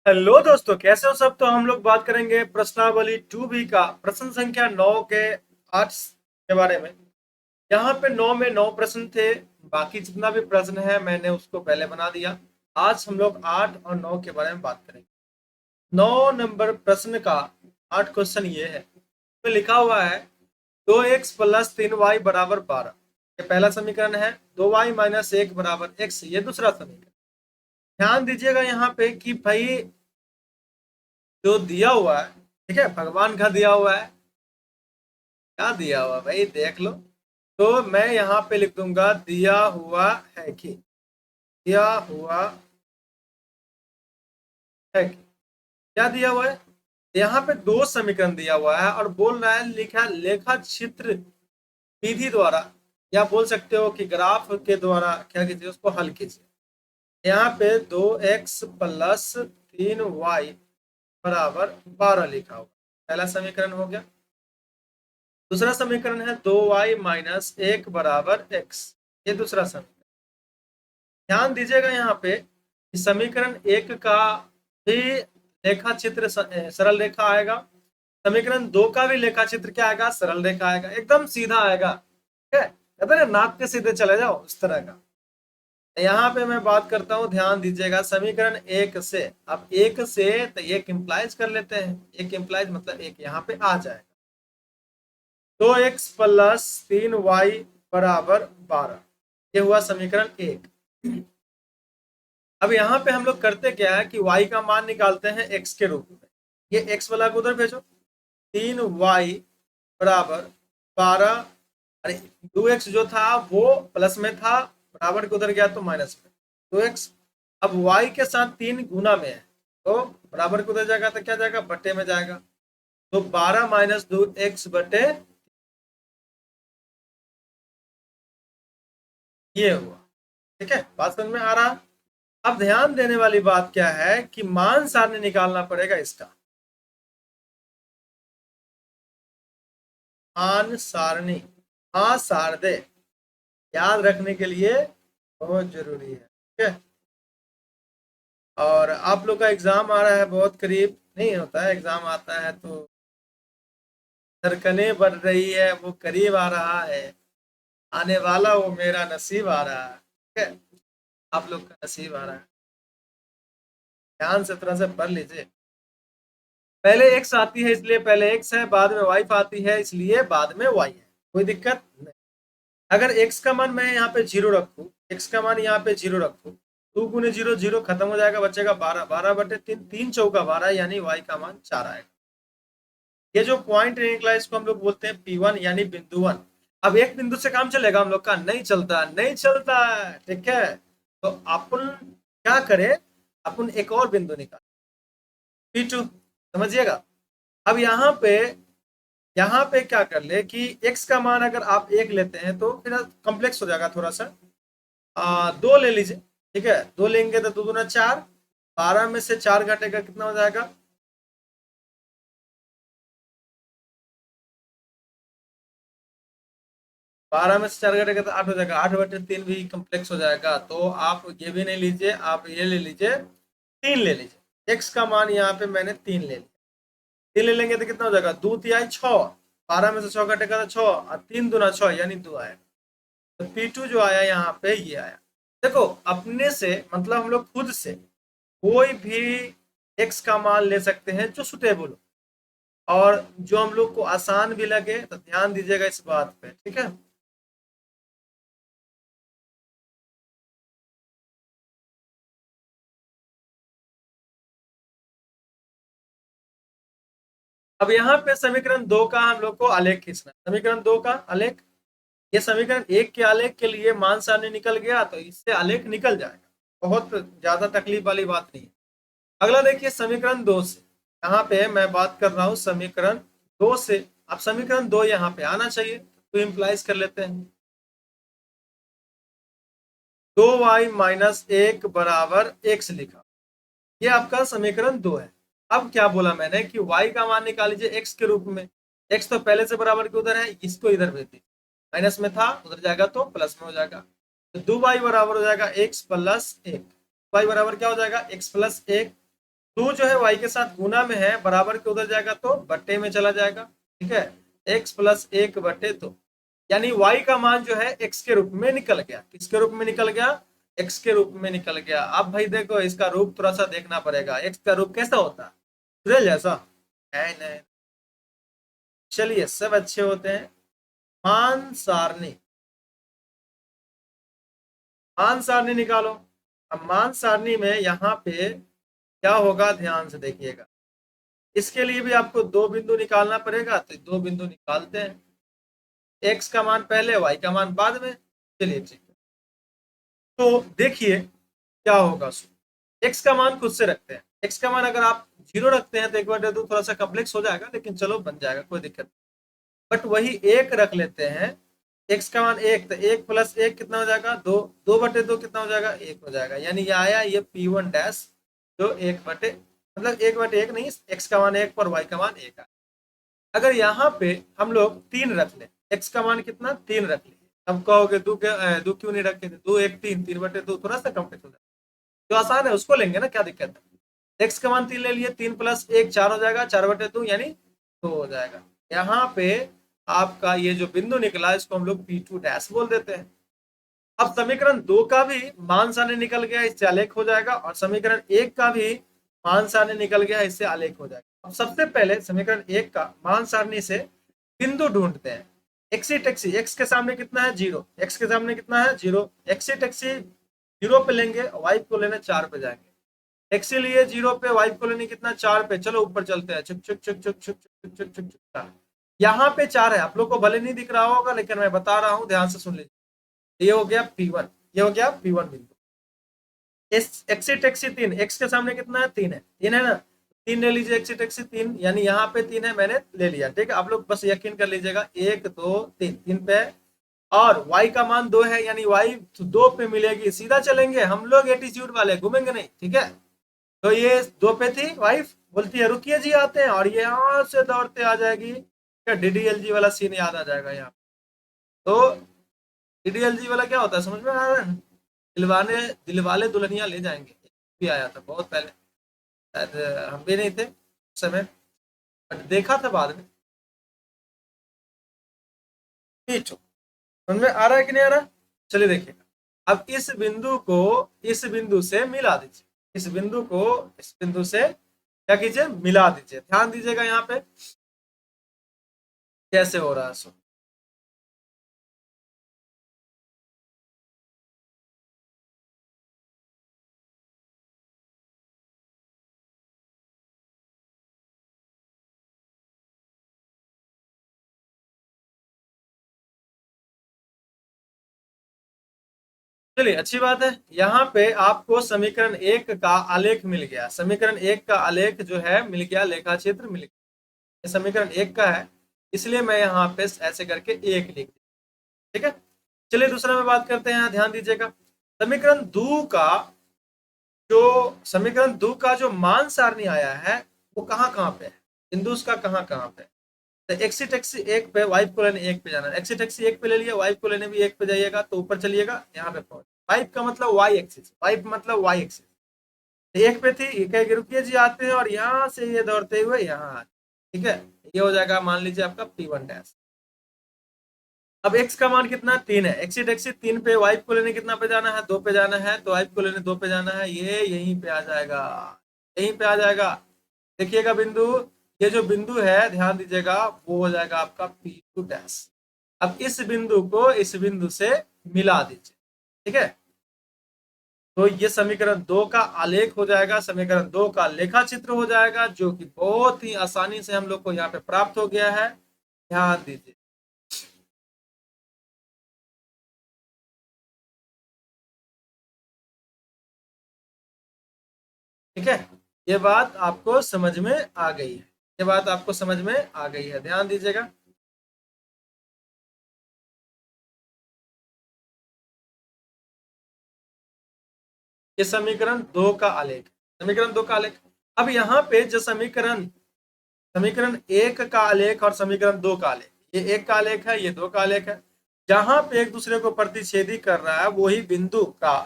Hello दोस्तों, कैसे हो सब। तो हम लोग बात करेंगे प्रश्नावली 2B का प्रश्न संख्या 9 के 8 के बारे में। यहाँ पे 9 में 9 प्रश्न थे। बाकी जितना भी प्रश्न है मैंने उसको पहले बना दिया। आज हम लोग 8 और 9 के बारे में बात करेंगे। 9 नंबर प्रश्न का 8 क्वेश्चन ये है। तो लिखा हुआ है 2x प्लस 3y बराबर 12। ये पहला समीकरण है। 2y माइनस 1 बराबर x, ये दूसरा समीकरण। ध्यान दीजिएगा यहाँ पे कि भाई जो दिया हुआ है, ठीक है, भगवान का दिया हुआ है। क्या दिया हुआ है भाई, देख लो। तो मैं यहाँ पे लिख दूंगा दिया हुआ है कि, दिया हुआ है कि, क्या दिया हुआ है। यहाँ पे दो समीकरण दिया हुआ है और बोल रहा है लिखा लेखा चित्र विधि द्वारा, या बोल सकते हो कि ग्राफ के द्वारा क्या कीजिए, उसको हल कीजिए। यहाँ पे 2x प्लस 3y बराबर 12 लिखा हुआ। पहला समीकरण हो गया। दूसरा समीकरण है 2y माइनस 1 बराबर x, ये दूसरा समीकरण। ध्यान दीजिएगा यहाँ पे कि समीकरण एक का भी रेखा चित्र सरल रेखा आएगा। समीकरण दो का भी रेखा चित्र क्या आएगा, सरल रेखा आएगा, एकदम सीधा आएगा। ठीक है, कहते हैं नाक के सीधे चले जाओ, इस तरह का। यहाँ पे मैं बात करता हूँ, ध्यान दीजिएगा समीकरण एक से। अब एक से तो एक इंप्लाइज कर लेते हैं। एक इंप्लाइज मतलब एक यहाँ पे आ जाएगा। 2x प्लस 3y बराबर 12, ये हुआ समीकरण एक। अब यहाँ पे हम लोग करते क्या है कि y का मान निकालते हैं x के रूप में। ये x वाला को उधर भेजो। 3y बराबर 12। अरे 2x जो था वो प्लस में था, बराबर के उधर गया तो माइनस में। 2x अब y के साथ 3 गुना में है, तो बराबर के उधर जाएगा तो क्या जाएगा, बटे में जाएगा। तो 12 माइनस 2x बटे, ये हुआ। ठीक है, बात समझ में आ रहा। अब ध्यान देने वाली बात क्या है कि मान सारणी निकालना पड़ेगा इसका। मान सारणी, हाँ सार दे, याद रखने के लिए बहुत जरूरी है। ठीक है, और आप लोग का एग्जाम आ रहा है, बहुत करीब नहीं होता है एग्जाम आता है तो धड़कनें बढ़ रही है, वो करीब आ रहा है। आने वाला वो मेरा नसीब आ रहा है। ठीक है, आप लोग का नसीब आ रहा है। ध्यान से तरह से पढ़ लीजिए। पहले एक्स आती है इसलिए पहले एक्स है, बाद में वाइफ आती है इसलिए बाद में वाई है। कोई दिक्कत नहीं। अगर एक्स का मान मैं यहाँ पे जीरो रखूँ, एक्स का मान यहाँ पे जीरो रखूँ, 2 गुने 0 0 खत्म हो जाएगा, बचेगा 12। 12/3, 3 चौका 12, यानी वाई का मान 4 आएगा। ये जो पॉइंट निकला इसको हम लोग बोलते हैं P1, यानी बिंदु 1। अब एक बिंदु से काम चलेगा हम लोग का, नहीं चलता, नहीं चलता। ठीक है, तो अपन क्या करें, अपन एक और बिंदु निकाल, P2। समझिएगा। अब यहाँ पे क्या कर ले कि x का मान अगर आप एक लेते हैं तो फिर कॉम्प्लेक्स हो जाएगा थोड़ा सा। दो ले लीजिए। ठीक है, दो लेंगे तो 2 दूना 4। 12 में से 4 घटेगा, कितना हो जाएगा, 12 में से 4 घटेगा तो 8 हो जाएगा। 8/3 भी कम्प्लेक्स हो जाएगा। तो आप ये भी नहीं लीजिए, आप ये ले लीजिए, 3 ले लीजिए। x का मान यहाँ पे मैंने 3 ले लिया। 3 ले लेंगे तो कितना हो जाएगा, 2 तिहाई 6। 12 में से 6 घटेगा तो 6, और 3 दूना 6 यानी 2 आएगा। तो P2 जो आया यहाँ पे ये आया। देखो, अपने से मतलब हम लोग खुद से कोई भी x का मान ले सकते हैं जो सुटेबल हो और जो हम लोग को आसान भी लगे। तो ध्यान दीजिएगा इस बात पे। ठीक है, अब यहाँ पे समीकरण दो का हम लोग को आलेख खींचना है। समीकरण दो का आलेख, ये समीकरण एक के आलेख के लिए मान सारणी निकल गया तो इससे आलेख निकल जाएगा, बहुत ज्यादा तकलीफ वाली बात नहीं है। अगला देखिए समीकरण दो से। यहाँ पे मैं बात कर रहा हूँ समीकरण दो से। अब समीकरण दो यहाँ पे आना चाहिए, तो इम्प्लाइज कर लेते हैं। 2y-1 बराबर x लिखा, ये आपका समीकरण दो है। अब क्या बोला मैंने कि y का मान निकाल लीजिए x के रूप में। x तो पहले से बराबर के उधर है, इसको इधर भेज दीजिए। माइनस में था, उधर जाएगा तो प्लस में हो जाएगा। तो 2y बराबर हो जाएगा x प्लस 1। y बराबर क्या हो जाएगा, x प्लस 1। टू जो है वाई के साथ गुना में है, बराबर के उधर जाएगा तो बट्टे में चला जाएगा। ठीक है, एक्स प्लस एक बट्टे दो, यानी वाई का मान जो है एक्स के रूप में निकल गया। किसके रूप में निकल गया? एक्स के रूप में निकल गया। अब भाई देखो इसका रूप थोड़ा सा देखना पड़ेगा, एक्स का रूप कैसा होता है? सूर्य जैसा है? नहीं। चलिए सब अच्छे होते हैं। मान सारणी, मान सारणी निकालो। अब मान सारणी में यहाँ पे क्या होगा, ध्यान से देखिएगा। इसके लिए भी आपको दो बिंदु निकालना पड़ेगा, तो दो बिंदु निकालते हैं। एक्स का मान पहले, वाई का मान बाद में। चलिए ठीक है, तो देखिए क्या होगा। एक्स का मान खुद से रखते हैं। एक्स का मान अगर आप जीरो रखते हैं तो एक बार दे दो, थोड़ा सा कम्प्लेक्स हो जाएगा, लेकिन चलो बन जाएगा, कोई दिक्कत नहीं। बट वही एक रख लेते हैं। एक्स का मान एक, तो एक प्लस एक कितना हो जाएगा? दो। दो बटे दो कितना हो जाएगा? एक हो जाएगा। यानी ये आया ये पी वन डैश, जो एक बटे, मतलब एक बटे एक नहीं, एक्स का मान एक पर वाई का मान एक है। अगर यहाँ पे हम लोग तीन रख ले, एक्स का मान कितना? तीन रख लिए। अब कहोगे दो क्यों नहीं रखे थे? दो एक तीन, तीन बटे दो थोड़ा सा कम्प्लेक्स हो जाएगा, जो आसान है उसको लेंगे ना, क्या दिक्कत है। एक्स का मान तीन ले लिए, तीन प्लस एक चार हो जाएगा, चार बटे दो यानी दो हो जाएगा। यहाँ पे आपका ये जो बिंदु निकला इसको हम लोग पी टू डैश बोल देते हैं। अब समीकरण दो का भी मान सारणी निकल गया, इससे आलेख हो जाएगा, और समीकरण एक का भी मान सारणी निकल गया, इससे आलेख हो जाएगा। अब सबसे पहले समीकरण एक का मान सारणी से बिंदु ढूंढते हैं। एक्सी टेक्सी, एक्स के सामने कितना है? जीरो। एक्स के सामने कितना है? जीरो। एक्सी टेक्सी जीरो पे लेंगे, वाई को लेने चार पे जाएंगे। एक्सी लिए जीरो पे, वाई को लेने कितना? चार पे। चलो ऊपर चलते हैं, चुक चुक चुक चुक चुक चुक चुक चुक चुक। यहाँ पे चार है, आप लोग को भले नहीं दिख रहा होगा, लेकिन मैं बता रहा हूँ, ध्यान से सुन लीजिए। ये हो गया P1, ये हो गया P1 बिंदु। एक्सी टेक्सी तीन, एक्स के सामने कितना है? तीन है, तीन है ना, तीन ले लीजिए। एक्सी टेक्सी तीन, यानी यहाँ पे तीन है, मैंने ले लिया। ठीक है, आप लोग बस यकीन कर लीजिएगा, एक दो तीन, तीन पे। और y का मान दो है, यानी y दो पे मिलेगी। सीधा चलेंगे हम लोग, एटीट्यूड वाले, घूमेंगे नहीं। ठीक है, तो ये दो पे थी, वाइफ बोलती है रुकिए जी आते हैं, और ये यहाँ से दौड़ते आ जाएगी। क्या DDLG वाला सीन याद आ जाएगा यहाँ। तो DDLG वाला क्या होता है समझ में आ रहा है? दिलवाने दिलवाले दुल्हनिया ले जाएंगे, भी आया था बहुत पहले, शायद हम भी नहीं थे उस समय, बट देखा था बाद में। समझ में आ रहा है कि नहीं आ रहा? चलिए देखिएगा, अब इस बिंदु से मिला दीजिए। इस बिंदु को इस बिंदु से क्या कीजिए? मिला दीजिए। ध्यान दीजिएगा यहाँ पे कैसे हो रहा है सो। चलिए अच्छी बात है, यहाँ पे आपको समीकरण एक का आलेख मिल गया। समीकरण एक का आलेख जो है मिल गया, लेखा चित्र मिल गया। ये समीकरण एक का है, इसलिए मैं यहाँ पे ऐसे करके एक लिख दिया। ठीक है, चलिए दूसरा में बात करते हैं। ध्यान दीजिएगा, समीकरण दो का समीकरण दो का जो मान सारणी आया है वो कहाँ कहाँ पे है, बिंदु उसका कहाँ कहाँ पे है। तो एक्सी टैक्सी एक पे, वाइफ को लेने एक पे जाना है। एक्सी टैक्सी एक पे ले लिया, वाइफ को लेने भी एक पे जाइएगा, तो ऊपर चलिएगा, यहाँ पे पहुंच। वाइफ का मतलब वाई एक्सिस, वाइफ मतलब वाई एक्सिस। एक पे थी, ये कहेगी रुकिए जी आते हैं, और यहाँ से ये दौड़ते हुए यहाँ आते। ठीक है, ये हो जाएगा मान लीजिए आपका P1 डैश। अब x का मान कितना? तीन है। एक्सी टैक्सी तीन पे, वाइफ को लेने कितना पे जाना है? दो पे जाना है, तो वाइफ को लेने दो पे जाना है, ये यहीं पे आ जाएगा, यहीं पे आ जाएगा। देखिएगा बिंदु, ये जो बिंदु है ध्यान दीजिएगा, वो हो जाएगा आपका P2 डैश। अब इस बिंदु को इस बिंदु से मिला दीजिए। ठीक है, तो ये समीकरण दो का आलेख हो जाएगा, समीकरण दो का लेखा चित्र हो जाएगा, जो कि बहुत ही आसानी से हम लोग को यहाँ पे प्राप्त हो गया है। ध्यान दीजिए, ठीक है, ये बात आपको समझ में आ गई है, ये बात आपको समझ में आ गई है, ध्यान दीजिएगा। ये समीकरण दो का आलेख, समीकरण दो का आलेख। अब यहाँ पे जो समीकरण समीकरण एक का आलेख और समीकरण दो का आलेख, ये एक का आलेख है, ये दो का आलेख है। जहां पे एक दूसरे को प्रतिच्छेदी कर रहा है, वही बिंदु का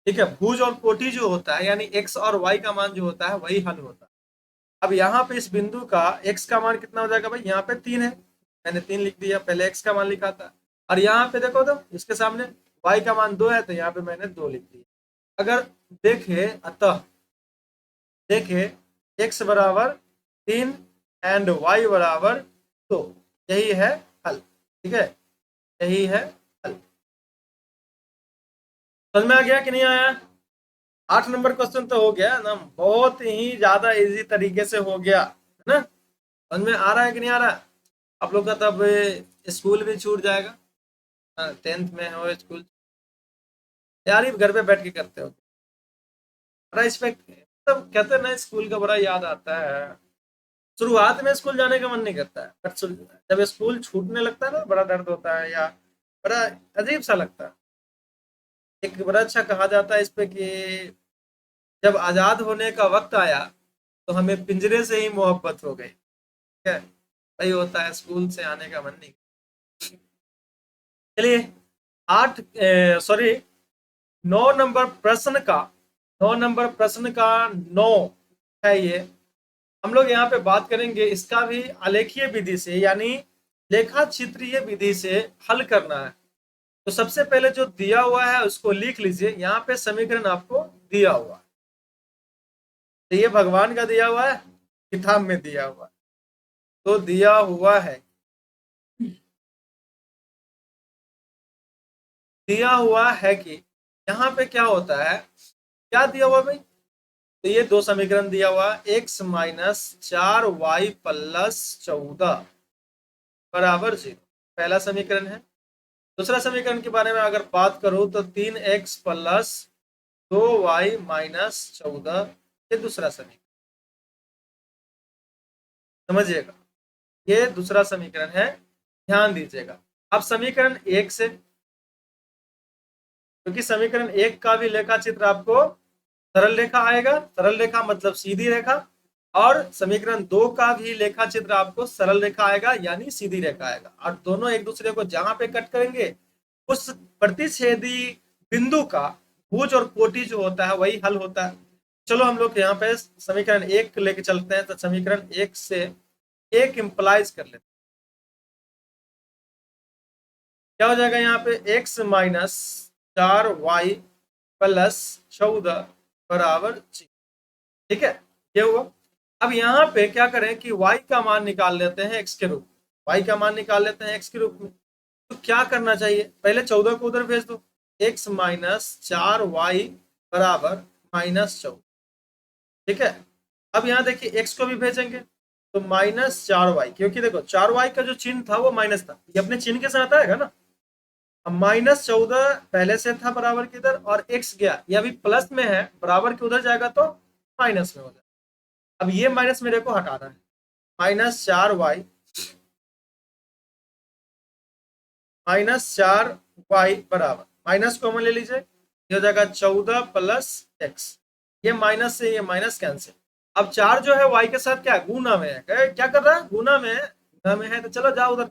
ठीक है, भुज और कोटि जो होता है यानी एक्स और वाई का मान जो होता है वही हल होता है। अब यहाँ पे इस बिंदु का एक्स का मान कितना हो जाएगा भाई, यहाँ पे 3 है, मैंने 3 लिख दिया, पहले एक्स का मान लिखा था। और यहाँ पे देखो तो इसके सामने वाई का मान 2 है, तो यहाँ पे मैंने 2 लिख दिया। अगर देखे अतः देखे एक्स बराबर 3 एंड वाई बराबर 2, यही है हल। ठीक है, यही है हल। समझ में आ गया कि नहीं आया? 8 नंबर क्वेश्चन तो हो गया ना, बहुत ही ज्यादा इजी तरीके से हो गया है ना। समझ में आ रहा है कि नहीं आ रहा? आप लोग का तब स्कूल भी छूट जाएगा। 10th में हो स्कूल, तैयारी घर पे बैठ के करते हो। बड़ा इस पे तब कहते हैं ना, स्कूल का बड़ा याद आता है। शुरुआत में स्कूल जाने का मन नहीं करता है, बट जब स्कूल छूटने लगता है ना, बड़ा दर्द होता है, या बड़ा अजीब सा लगता है। एक बड़ा अच्छा कहा जाता है इस पे कि जब आजाद होने का वक्त आया तो हमें पिंजरे से ही मोहब्बत हो गई। ठीक है, वही होता है, स्कूल से आने का मन नहीं। चलिए, 8 9 नंबर प्रश्न का 9 है ये। हम लोग यहाँ पे बात करेंगे इसका भी आलेखीय विधि से यानी लेखा चित्रीय विधि से हल करना है। तो सबसे पहले जो दिया हुआ है उसको लिख लीजिए। यहाँ पे समीकरण आपको दिया हुआ है, तो ये भगवान का दिया हुआ है, किताब में दिया हुआ है। तो दिया हुआ है, कि यहाँ पे क्या होता है, क्या दिया हुआ भाई, तो ये 2 समीकरण दिया हुआ, एक्स माइनस 4 वाई प्लस 14 बराबर 0, पहला समीकरण है। दूसरा समीकरण के बारे में अगर बात करूं तो 3x प्लस 2y माइनस 14, ये दूसरा समीकरण, समझिएगा, ये दूसरा समीकरण है, ध्यान दीजिएगा। अब समीकरण 1 से, क्योंकि समीकरण 1 का भी लेखा चित्र आपको सरल रेखा आएगा, सरल रेखा मतलब सीधी रेखा, और समीकरण 2 का भी लेखा चित्र आपको सरल रेखा आएगा यानी सीधी रेखा आएगा, और दोनों एक दूसरे को जहां पे कट करेंगे उस प्रतिच्छेदी बिंदु का भुज और कोटि जो होता है वही हल होता है। चलो हम लोग यहाँ पे समीकरण 1 लेके चलते हैं, तो समीकरण 1 से एक इंप्लाइज कर लेते हैं। क्या हो जाएगा यहाँ पे, x माइनस 4y प्लस 14 बराबर 0। ठीक है, ये हुआ। अब यहाँ पे क्या करें कि y का मान निकाल लेते हैं x के रूप में, y का मान निकाल लेते हैं x के रूप में। तो क्या करना चाहिए, पहले 14 को उधर भेज दो, x माइनस 4y बराबर माइनस 14। ठीक है, अब यहाँ देखिए x को भी भेजेंगे तो माइनस 4y, क्योंकि देखो 4y का जो चिन्ह था वो माइनस था, ये अपने चिन्ह के साथ आएगा ना। अब माइनस 14 पहले से था बराबर के इधर, और x गया, ये अभी प्लस में है, बराबर के उधर जाएगा तो माइनस में हो जाएगा। अब ये माइनस मेरे को हटाना है, -4y बराबर, माइनस कॉमन ले लीजिए, ये हो जाएगा 14 प्लस x, ये माइनस से ये माइनस कैंसिल। अब 4 जो है y के साथ क्या गुना में है, क्या कर रहा है, गुना में है, गुना में है, तो चलो जाओ उधर,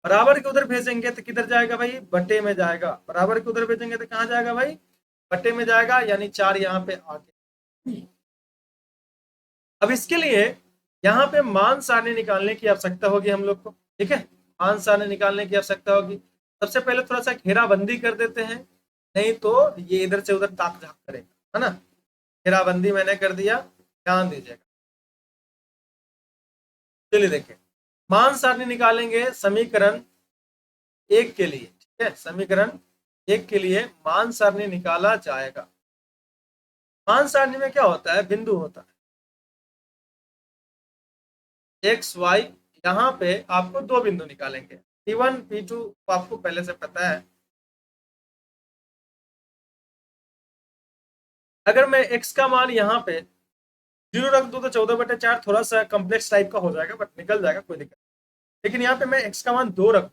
बराबर के उधर भेजेंगे तो किधर जाएगा भाई, बटे में जाएगा, बराबर के उधर भेजेंगे तो कहाँ जाएगा भाई, बटे में जाएगा, यानी 4 यहाँ पे आ गया। अब इसके लिए यहाँ पे मान सारणी निकालने की आवश्यकता होगी हम लोग को। ठीक है, मान सारणी निकालने की आवश्यकता होगी। सबसे पहले थोड़ा सा घेराबंदी कर देते हैं, नहीं तो ये इधर से उधर ताक झाक करेगा, है ना। घेराबंदी मैंने कर दिया, ध्यान दीजिएगा। चलिए देखिए, मान सारणी निकालेंगे समीकरण 1 के लिए। ठीक है, समीकरण 1 के लिए मान सारणी निकाला जाएगा। मान सारणी में क्या होता है, बिंदु होता है एक्स वाई, यहाँ पे आपको 2 बिंदु निकालेंगे, P1 P2 आपको पहले से पता है। अगर मैं x का मान यहाँ पे 0 रख दूं तो 14/4 थोड़ा सा कॉम्प्लेक्स टाइप का हो जाएगा, बट निकल जाएगा, कोई दिक्कत। लेकिन यहाँ पे मैं x का मान 2 रख,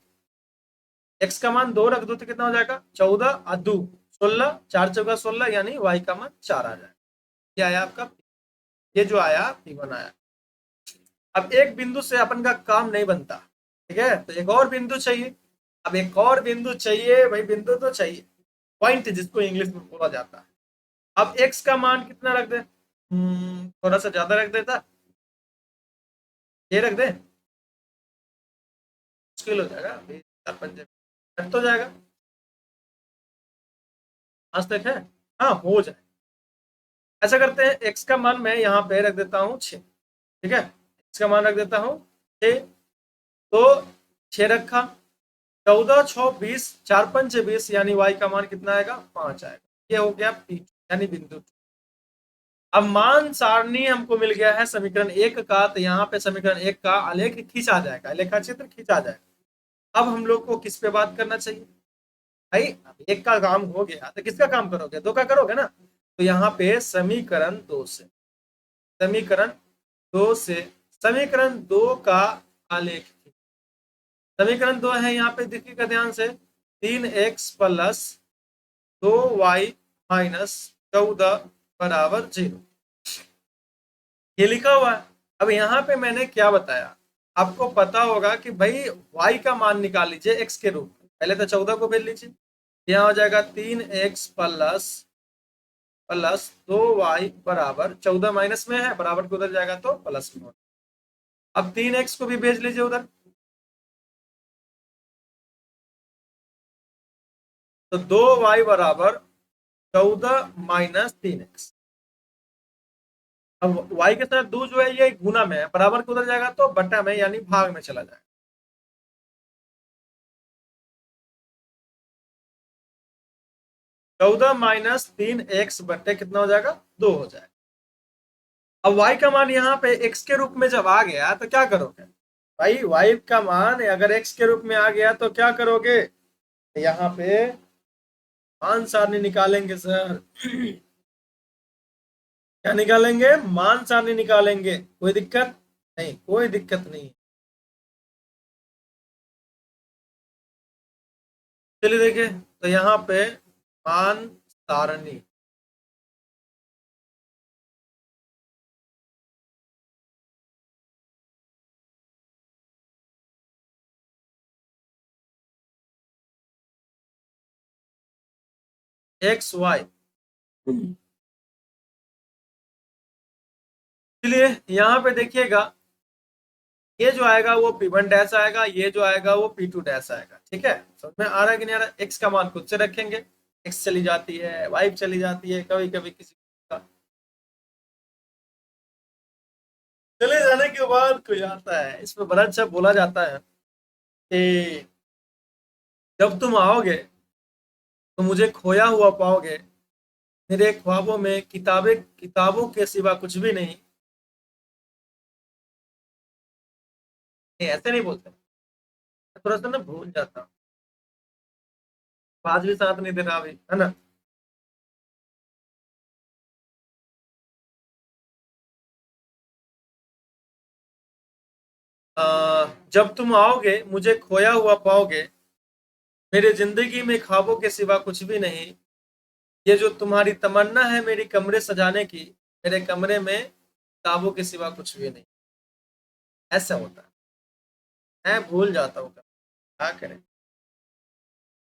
x का मान 2 रख दूं तो कितना हो जाएगा, 14 और 2 16, 4 चौका 16, यानी y का मान 4 आ जाएगा। ये आया आपका, ये जो आया P1 आया। अब एक बिंदु से अपन का काम नहीं बनता, ठीक है, तो एक और बिंदु चाहिए। अब एक और बिंदु चाहिए भाई, बिंदु तो चाहिए, पॉइंट जिसको इंग्लिश में बोला जाता है। अब x का मान कितना रख दे, थोड़ा सा ज्यादा रख देता, ये रख दे, मुश्किल हो जाएगा, 20 4 5 कट तो जाएगा, आज तक है, हाँ हो जाए। ऐसा करते हैं, x का मान मैं यहाँ पे रख देता हूँ 6, ठीक है, x का मान रख देता हूँ 6, तो 6 रखा, 14 6 20, 4 5 20, यानी y का मान कितना आएगा, 5 आएगा। ये हो गया P2 यानी बिंदु। अब मान सारणी हमको मिल गया है समीकरण 1 का, तो यहाँ पे समीकरण 1 का आलेख खींचा जाएगा, लेखा चित्र खींचा जाएगा। अब हम लोग को किस पे बात करना चाहिए भाई, अब 1 का काम हो गया तो किसका काम करोगे, 2 का करोगे ना, तो यहाँ पे समीकरण 2 से, समीकरण 2 से, समीकरण 2 का आलेख, समीकरण 2 है यहाँ पे देखिएगा ध्यान से, 3x प्लस 2y माइनस 14 बराबर 0, ये लिखा हुआ है। अब यहाँ पे मैंने क्या बताया, आपको पता होगा कि भाई y का मान निकाल लीजिए x के रूप में, पहले तो 14 को भेज लीजिए, यहाँ हो जाएगा 3x प्लस प्लस 2y बराबर 14, माइनस में है, बराबर को उधर जाएगा तो प्लस में होगा। अब 3x को भी भेज लीजिए उधर, तो 2y बराबर 14 माइनस 3x। अब y के साथ 2 जो है ये गुना में है, बराबर को उधर जाएगा तो बटा में यानी भाग में चला जाएगा। 14 माइनस 3x बटे कितना हो जाएगा, 2 हो जाएगा। अब y का मान यहाँ पे x के रूप में जब आ गया तो क्या करोगे भाई, y का मान अगर x के रूप में आ गया तो क्या करोगे, यहाँ पे मान सारणी निकालेंगे सर। क्या निकालेंगे, मान सारणी निकालेंगे, कोई दिक्कत नहीं, कोई दिक्कत नहीं। चलिए देखिए, तो यहाँ पे मान सारणी, एक्स वाई, चलिए यहाँ पे देखिएगा, ये जो आएगा वो P1 डैश आएगा, ये जो आएगा वो P2 डैश आएगा, ठीक है, समझ में आ रहा है कि नहीं आ रहा है। x का मान खुद से रखेंगे, x चली जाती है, y चली जाती है, कभी कभी किसी का चले जाने के बाद कोई आता है, इसमें बड़ा अच्छा बोला जाता है कि जब तुम आओगे तो मुझे खोया हुआ पाओगे, मेरे ख्वाबों में किताबें, किताबों के सिवा कुछ भी नहीं, नहीं ऐसे नहीं बोलते, थोड़ा सा ना भूल जाता हूँ, आज भी साथ नहीं दे रहा अभी, है ना। जब तुम आओगे मुझे खोया हुआ पाओगे, मेरे जिंदगी में ख्वाबों के सिवा कुछ भी नहीं, ये जो तुम्हारी तमन्ना है मेरी कमरे सजाने की, मेरे कमरे में किताबों के सिवा कुछ भी नहीं, ऐसा होता है, मैं भूल जाता हूँ, क्या करें।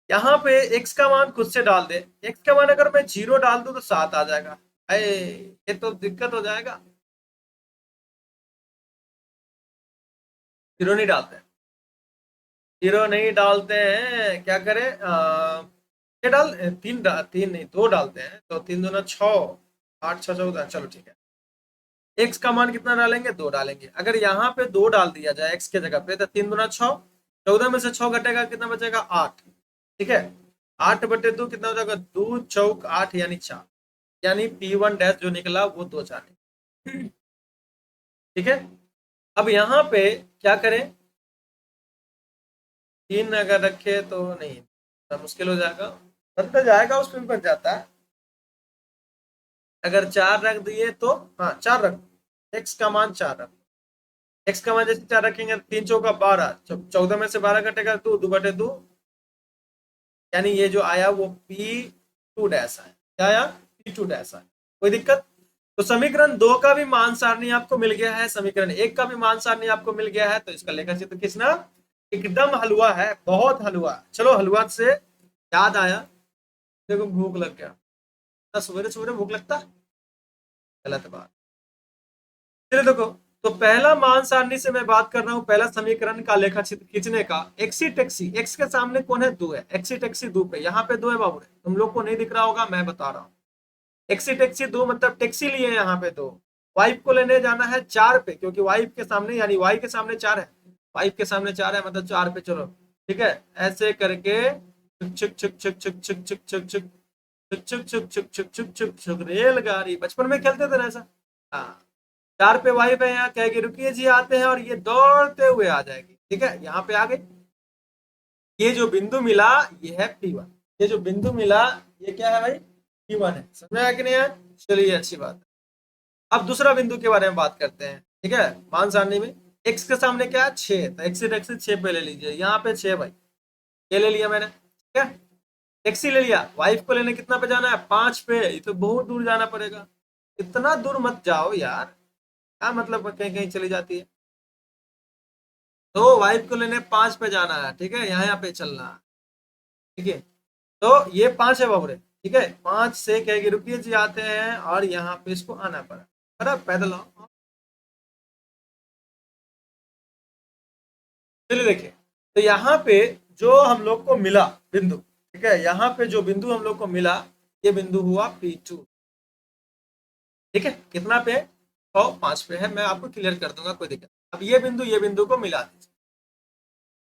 यहाँ पे x का मान खुद से डाल दे, x का मान अगर मैं 0 डाल दूं तो 7 आ जाएगा, अरे ये तो दिक्कत हो जाएगा, 0 नहीं डालते, 0 नहीं डालते हैं, क्या करें, ये डाल, तीन नहीं 2 डालते हैं, तो 3 दूना 6, 8 6 14, चलो ठीक है। x का मान कितना डालेंगे, 2 डालेंगे, अगर यहाँ पे 2 डाल दिया जाए x के जगह पे, तो 3 दूना 6, 14 में से 6 घटेगा कितना बचेगा, 8, ठीक है, 8/2 कितना हो जाएगा, 2 चौक 8 यानी 4, यानी P1 डैश जो निकला वो 2 4 ठीक है। अब यहाँ पे क्या करें, 3 अगर रखे तो नहीं, तो मुश्किल हो जाएगा, बन तो जाएगा, उसमें भी बन जाता है, अगर 4 रख दिए तो, हाँ 4 रख, x का मान 4 रख, x का मान जैसे 4 रखेंगे, 3 चौका 12, 14 में से 12 घटेगा 2, 2/2, यानी ये जो आया वो P2 डैश आया, क्या आया, P2 डैश आया, कोई दिक्कत। तो समीकरण 2 का भी मान सारणी आपको मिल गया है, समीकरण 1 का भी मान सारणी आपको मिल गया है, तो इसका लेखा चित्र खींचना एकदम हलवा है, बहुत हलवा। चलो हलवा से याद आया, देखो भूख लग गया, सवेरे सवेरे भूख लगता, गलत बात। चलिए देखो, तो पहला मान सारणी से मैं बात कर रहा हूँ, पहला समीकरण का लेखा चित्र खींचने का। एक्सी टेक्सी, एक्स के सामने कौन है, दो है, एक्सी टेक्सी दो पे, यहाँ पे दो है बाबू, तुम लोग को नहीं दिख रहा होगा, मैं बता रहा हूँ। एक्सी टेक्सी दो मतलब टैक्सी लिए यहाँ पे दो, वाइफ को लेने जाना है चार पे, क्योंकि वाइफ के सामने यानी वाई के सामने चार है, वाइफ के सामने चार है मतलब चार पे, चलो ठीक है, ऐसे करके छुक छुक छुक छुक छुक छुक छुक छुक छुक छुक छुक छुक छुक छुक छुक छुक रेलगाड़ी, बचपन में खेलते थे ना ऐसा। हाँ, चार पे वाइफ है, यहाँ कहेगी रुकिए जी आते हैं, और ये दौड़ते हुए आ जाएगी, ठीक है, यहाँ पे आ गई। ये जो बिंदु मिला ये है P1, ये जो बिंदु मिला ये क्या है भाई, P1 है, समझ में आया कि नहीं है। चलिए अच्छी बात है। अब दूसरा बिंदु के बारे में बात करते हैं, ठीक है, मान सारणी में x के सामने क्या है, 6, तो x से 6 पे ले लीजिए, यहाँ पे 6 भाई, ये ले लिया मैंने, ठीक है, टैक्सी ले लिया, वाइफ को लेने कितना पे जाना है, 5 पे, ये तो बहुत दूर जाना पड़ेगा, इतना दूर मत जाओ यार, क्या मतलब कहीं कहीं चली जाती है, तो वाइफ को लेने 5 पे जाना है, ठीक है, यहाँ पे चलना है, ठीक है, तो ये 5 है बाबू, ठीक है, 5 से कहेगी रुकिए जी आते हैं, और यहाँ पे इसको आना पड़ा, बराबर पैदल आओ। चलिए देखिए, तो यहाँ पे जो हम लोग को मिला बिंदु, ठीक है, यहाँ पे जो बिंदु हम लोग को मिला, ये बिंदु हुआ P2, ठीक है, कितना पे, 5 पे है, मैं आपको क्लियर कर दूंगा, कोई दिक्कत। अब ये बिंदु को मिला दीजिए,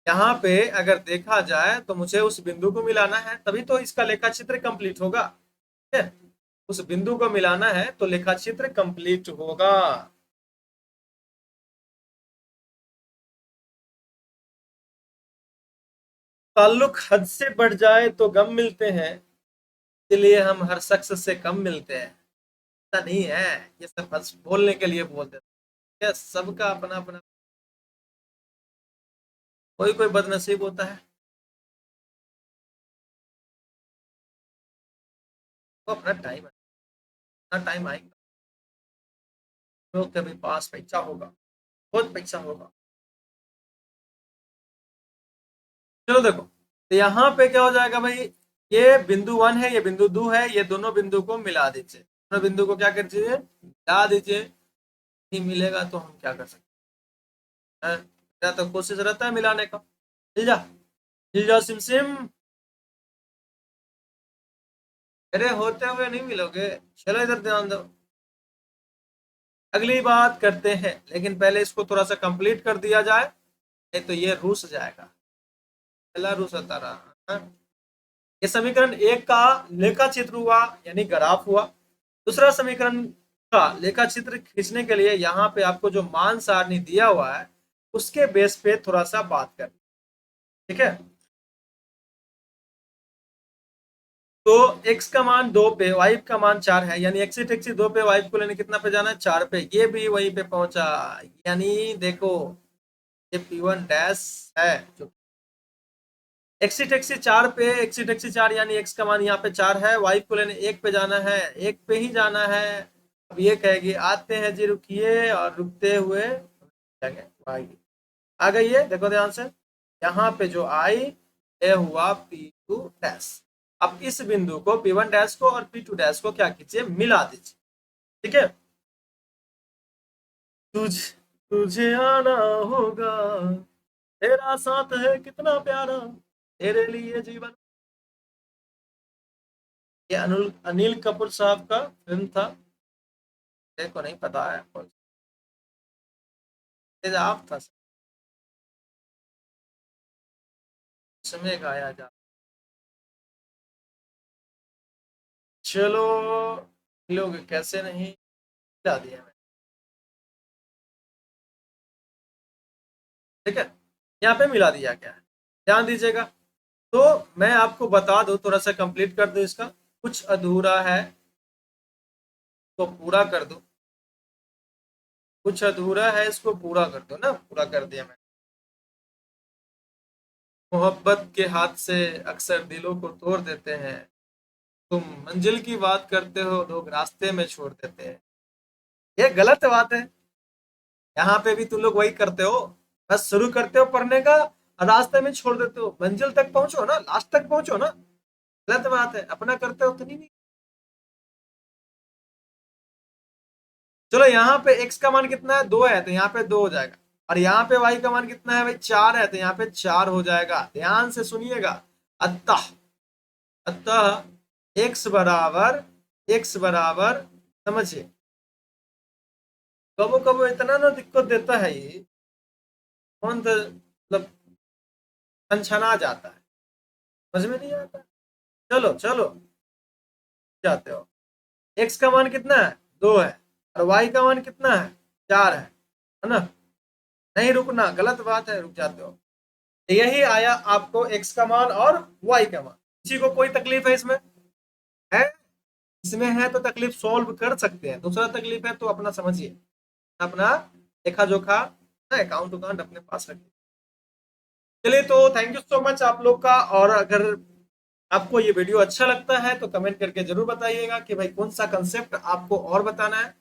यहाँ पे अगर देखा जाए तो मुझे उस बिंदु को मिलाना है, तभी तो इसका लेखा चित्र कंप्लीट होगा, ठीक है, उस बिंदु को मिलाना है तो लेखा चित्र कंप्लीट होगा। ताल्लुक हद से बढ़ जाए तो गम मिलते हैं, इसलिए हम हर शख्स से कम मिलते हैं, ऐसा नहीं है, ये सब बस बोलने के लिए बोलते हैं, सबका अपना अपना, कोई कोई बदनसीब होता है, वो अपना टाइम है, अपना टाइम आएगा, लोग के भी पास पैसा होगा, बहुत पैसा होगा। चलो देखो, तो यहाँ पे क्या हो जाएगा भाई, ये बिंदु 1 है, ये बिंदु 2 है, ये दोनों बिंदु को मिला दीजिए, दोनों बिंदु को क्या कर दीजिए, मिला दीजिए, नहीं मिलेगा तो हम क्या कर सकते हैं, मेरा तो कोशिश रहता है मिलाने का, मिल जा, मिल जाओ सिम सिम, अरे होते हुए नहीं मिलोगे, चलो इधर ध्यान दो, अगली बात करते हैं, लेकिन पहले इसको थोड़ा सा कंप्लीट कर दिया जाए, नहीं तो ये रूस जाएगा, पहला रूस होता रहा, हाँ? ये समीकरण एक का लेखा चित्र हुआ, यानी ग्राफ हुआ। दूसरा समीकरण का लेखा चित्र खींचने के लिए यहाँ पे आपको जो मान सारणी दिया हुआ है उसके बेस पे थोड़ा सा बात कर, ठीक है, तो x का मान 2 पे, y का मान 4 है, यानी x टैक्सी 2 पे, y को लेने कितना पे जाना है, 4 पे, ये भी वहीं पे पहुंचा, यानी देखो ये P1 डैश है, जो एक्सी टैक्सी 4 पे, एक्सी टैक्सी 4 यानी x का मान यहाँ पे 4 है, y को लेने 1 पे जाना है, 1 पे ही जाना है, अब ये कहेगी आते हैं जी रुकिए, और रुकते हुए आएगी, आ गई है, देखो ध्यान से, यहाँ पे जो आई ये हुआ P2 डैश, अब इस बिंदु को P1 डैश को और P2 डैश को क्या कीजिए, मिला दीजिए, ठीक है, तुझ तुझे आना होगा, तेरा साथ है कितना प्यारा, तेरे लिए जीवन, ये अनिल अनिल कपूर साहब का फिल्म था, मेरे को नहीं पता है कौन सा आप था, समय गाया जा, चलो लोग कैसे नहीं, मिला दिया मैंने, ठीक है, यहाँ पे मिला दिया गया है, ध्यान दीजिएगा, तो मैं आपको बता दूं, थोड़ा सा कंप्लीट कर दूं, इसका कुछ अधूरा है तो पूरा कर दो, कुछ अधूरा है इसको पूरा कर दो ना, पूरा कर दिया मैं, मोहब्बत के हाथ से अक्सर दिलों को तोड़ देते हैं, तुम मंजिल की बात करते हो लोग रास्ते में छोड़ देते हैं, ये गलत बात है, यहाँ पे भी तुम लोग वही करते हो, बस शुरू करते हो पढ़ने का, रास्ते में छोड़ देते हो, मंजिल तक पहुंचो ना, लास्ट तक पहुंचो ना, गलत बात है, अपना करते हो तो नहीं, चलो यहाँ पे x का मान कितना है 2 है तो यहाँ पे 2 हो जाएगा, और यहाँ पे y का मान कितना है भाई 4 है तो यहाँ पे 4 हो जाएगा। ध्यान से सुनिएगा। अतः अतः x बराबर समझिए, कबो कबो इतना ना दिक्कत देता है ये, कौन मतलब छनछना जाता है, समझ में नहीं आता। चलो चलो जाते हो, x का मान कितना है 2 है और y का मान कितना है 4 है ना। नहीं रुकना, गलत बात है, रुक जाते हो। यही आया आपको x का मान और y का मान। किसी को कोई तकलीफ है इसमें? है, इसमें है तो तकलीफ सॉल्व कर सकते हैं, दूसरा तकलीफ है तो अपना समझिए, अपना देखा जोखा अकाउंट उकाउंट अपने पास रखिए। चलिए तो थैंक यू सो मच आप लोग का, और अगर आपको ये वीडियो अच्छा लगता है तो कमेंट करके जरूर बताइएगा कि भाई कौन सा कंसेप्ट आपको और बताना है।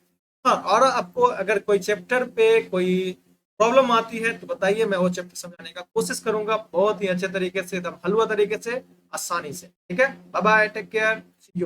हाँ, और आपको अगर कोई चैप्टर पे कोई प्रॉब्लम आती है तो बताइए, मैं वो चैप्टर समझाने का कोशिश करूंगा बहुत ही अच्छे तरीके से, एकदम हलवा तरीके से, आसानी से। ठीक है, बाय बाय, टेक केयर।